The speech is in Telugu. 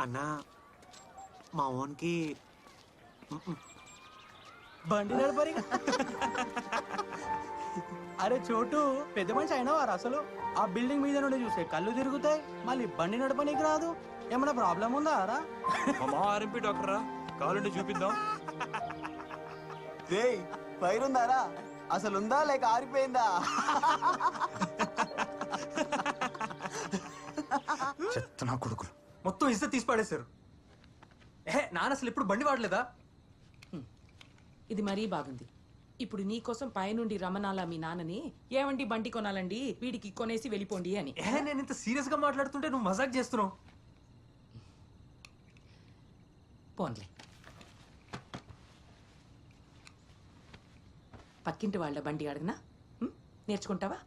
అన్నా మా ఓన్కి బండి నడపరి. అరే చోటు, పెద్ద మనిషి అయినవారు అసలు. ఆ బిల్డింగ్ మీద నుండి చూస్తే కళ్ళు తిరుగుతాయి, మళ్ళీ బండి నడపనీకి రాదు. ఏమైనా ప్రాబ్లం ఉందా రా? మా మామ ఆర్ఎంపీ డాక్టర్ రా, కావాలంటే చూపిద్దాం. రేయ్ ఫైర్ ఉందారా? అసలు ఉందా లేక ఆరిపోయిందా? చెత్త నా కొడుకులు. మొత్తం ఇజ్జత్ తీసి పడేశారు. నాన్న అసలు ఇప్పుడు బండి వాడలేదా? ఇది మరీ బాగుంది. ఇప్పుడు నీకోసం పైనుండి రమణాల మీ నాన్నని, ఏమండి బండి కొనాలండి వీడికి కొనేసి వెళ్ళిపోండి అని. నేను ఇంత సీరియస్ గా మాట్లాడుతుంటే నువ్వు మజాక్ చేస్తున్నావు. పోన్లే, పక్కింటి వాళ్ళ బండి అడగనా? నేర్చుకుంటావా?